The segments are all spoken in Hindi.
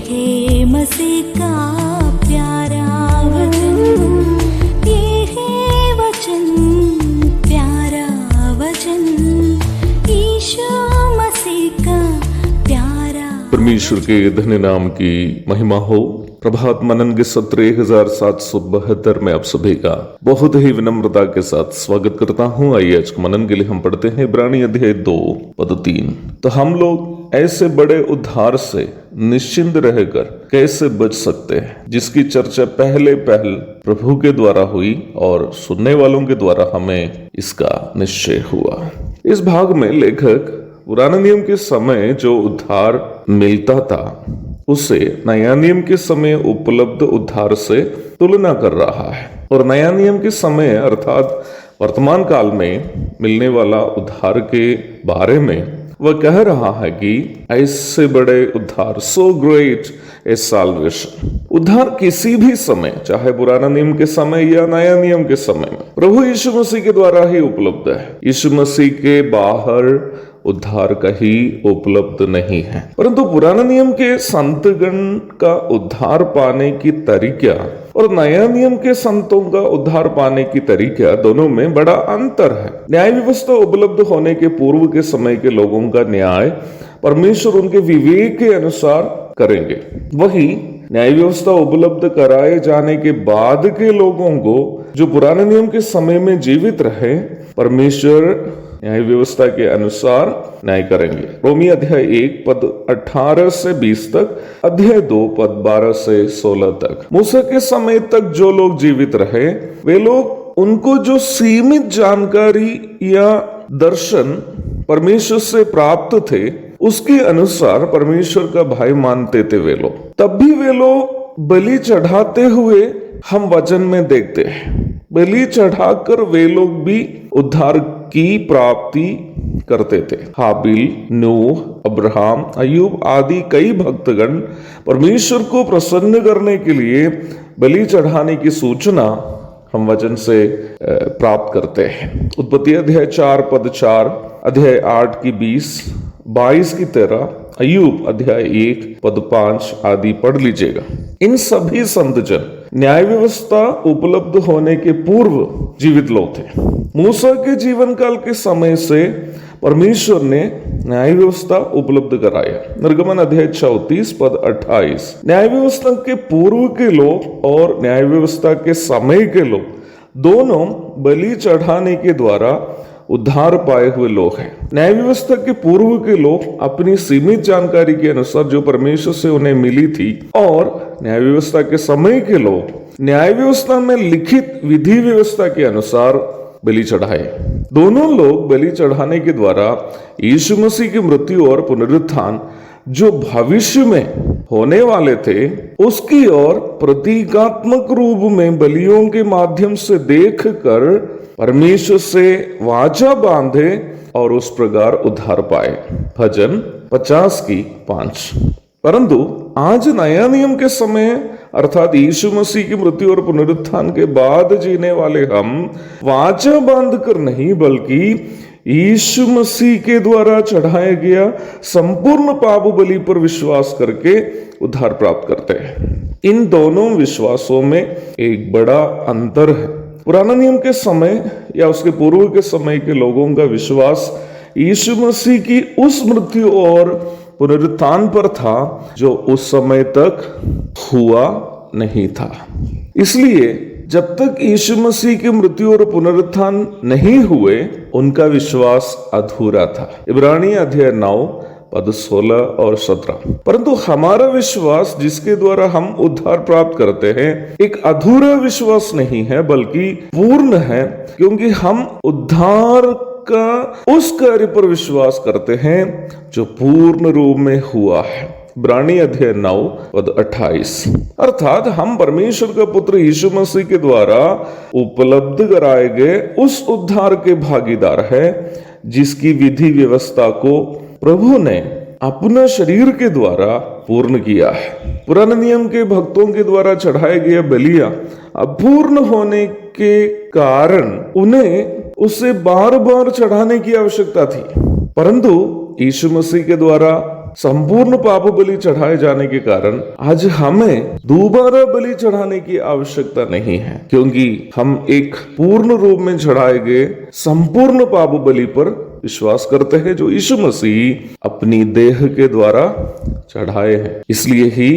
है मसीह का प्यारा वचन, ये है वचन, प्यारा वचन, यीशु मसीह का प्यारा। परमेश्वर के धन्य नाम की महिमा हो। प्रभात मनन के सत्र 1772 में आप सभी का बहुत ही विनम्रता के साथ स्वागत करता हूँ। आइए आज के मनन के लिए हम पढ़ते हैं इब्रानी अध्याय 2 पद 3। तो हम लोग ऐसे बड़े उद्धार से निश्चिंत रहकर कैसे बच सकते हैं, जिसकी चर्चा पहले प्रभु के द्वारा हुई और सुनने वालों के द्वारा हमें इसका निश्चय हुआ। इस भाग में लेखक पुराने नियम के समय जो उद्धार मिलता था उसे नया नियम के समय उपलब्ध उद्धार से तुलना कर रहा है, और नया नियम के समय अर्थात वर्तमान काल में मिलने वाला उद्धार के बारे में वह कह रहा है कि ऐसे बड़े उद्धार, सो ग्रेट ए साल्वेशन, उद्धार किसी भी समय, चाहे पुराना नियम के समय या नया नियम के समय में प्रभु यीशु मसीह के द्वारा ही उपलब्ध है। यीशु मसीह के बाहर उद्धार कहीं उपलब्ध नहीं है। परंतु पुराना नियम के संतगण का उद्धार पाने की तरीका और नया नियम के संतों का उद्धार पाने की तरीका, दोनों में बड़ा अंतर है। न्याय व्यवस्था उपलब्ध होने के पूर्व के समय के लोगों का न्याय परमेश्वर उनके विवेक के अनुसार करेंगे। वही न्याय व्यवस्था उपलब्ध कराए जाने के बाद के लोगों को, जो पुराने नियम के समय में जीवित रहे, परमेश्वर न्याय व्यवस्था के अनुसार न्याय करेंगे। रोमी अध्याय 1 पद 18 से 20 तक, अध्याय 2 पद 12 से 16 तक। मूसा के समय तक जो लोग जीवित रहे, वे लोग उनको जो सीमित जानकारी या दर्शन परमेश्वर से प्राप्त थे, उसके अनुसार परमेश्वर का भाई मानते थे वे लोग। तब भी वे लोग बलि चढ़ाते हुए हम वचन में देखते हैं, बलि चढ़ाकर वे लोग भी उद्धार की प्राप्ति करते थे। हाबिल, नूह, अब्राहम, अय्यूब आदि कई भक्तगण परमेश्वर को प्रसन्न करने के लिए बलि चढ़ाने की सूचना हम वचन से प्राप्त करते हैं। उत्पत्ति अध्याय 4 पद 4, अध्याय 8 की 20, 22 की 13, अय्यूब अध्याय 1 पद 5 आदि पढ़ लीजिएगा। इन सभी संत जन न्याय व्यवस्था उपलब्ध होने के पूर्व जीवित लोग थे। मूसा के जीवन काल के समय से परमेश्वर ने न्याय व्यवस्था उपलब्ध कराया। निर्गमन अध्याय 34 पद 28। न्याय व्यवस्था के पूर्व के लोग और न्याय व्यवस्था के समय के लोग दोनों बलि चढ़ाने के द्वारा उद्धार पाए हुए लोग हैं। न्याय व्यवस्था के पूर्व के लोग अपनी सीमित जानकारी के अनुसार जो परमेश्वर से उन्हें मिली थी, और न्याय व्यवस्था के समय के लोग न्याय व्यवस्था में लिखित विधि व्यवस्था के अनुसार बलि चढ़ाए। दोनों लोग बलि चढ़ाने के द्वारा यीशु मसीह की मृत्यु और पुनरुत्थान जो भविष्य में होने वाले थे, उसकी ओर प्रतीकात्मक रूप में बलियों के माध्यम से देखकर परमेश्वर से वाचा बांधे और उस प्रकार उद्धार पाए। भजन 50 की 5। परंतु आज नया नियम के समय अर्थात यीशु मसीह की मृत्यु और पुनरुत्थान के बाद जीने वाले हम वाचा बांध कर नहीं, बल्कि यीशु मसीह के द्वारा चढ़ाया गया संपूर्ण पाप बलि पर विश्वास करके उद्धार प्राप्त करते हैं। इन दोनों विश्वासों में एक बड़ा अंतर है। पुराना नियम के समय या उसके पूर्व के समय के लोगों का विश्वास यीशु मसीह की उस मृत्यु और पुनरुत्थान पर था जो उस समय तक हुआ नहीं था। इसलिए जब तक यीशु मसीह की मृत्यु और पुनरुत्थान नहीं हुए, उनका विश्वास अधूरा था। इब्रानी अध्याय 9 पद 16 और 17। परंतु हमारा विश्वास जिसके द्वारा हम उद्धार प्राप्त करते हैं, एक अधूरा विश्वास नहीं है, बल्कि पूर्ण है, क्योंकि हम उद्धार का उस कार्य पर विश्वास करते हैं जो पूर्ण रूप में हुआ है। इब्रानी अध्याय 9 पद 28। अर्थात हम परमेश्वर का पुत्र यीशु मसीह के द्वारा उपलब्ध कराए गए उस उद्धार के भागीदार है, जिसकी विधि व्यवस्था को प्रभु ने अपना शरीर के द्वारा पूर्ण किया है। पुराने नियम के भक्तों के द्वारा चढ़ाए गए बलियां अपूर्ण होने के कारण उन्हें उसे बार बार चढ़ाने की आवश्यकता थी, परंतु यीशु मसीह के द्वारा संपूर्ण पाप बलि चढ़ाए जाने के कारण आज हमें दोबारा बलि चढ़ाने की आवश्यकता नहीं है, क्योंकि हम एक पूर्ण रूप में चढ़ाए गए संपूर्ण पाप बलि पर विश्वास करते हैं, जो यीशु मसीह अपनी देह के द्वारा चढ़ाए हैं। इसलिए ही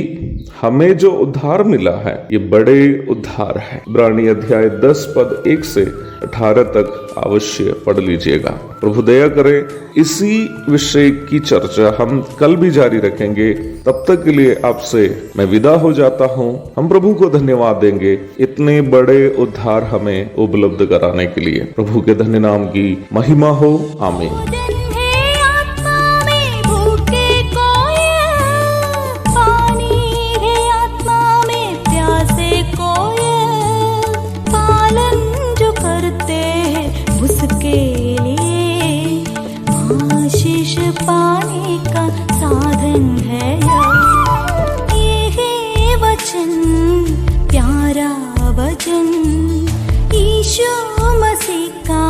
हमें जो उद्धार मिला है ये बड़े उद्धार है। इब्रानी अध्याय 10 पद 1 से 18 तक अवश्य पढ़ लीजिएगा। प्रभु दया करे इसी विषय की चर्चा हम कल भी जारी रखेंगे। तब तक के लिए आपसे मैं विदा हो जाता हूँ। हम प्रभु को धन्यवाद देंगे इतने बड़े उद्धार हमें उपलब्ध कराने के लिए। प्रभु के धन्य नाम की महिमा हो। आमीन। पाने का साधन है ये है वचन, प्यारा वचन, यीशु मसीह का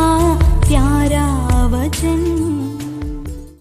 प्यारा वचन।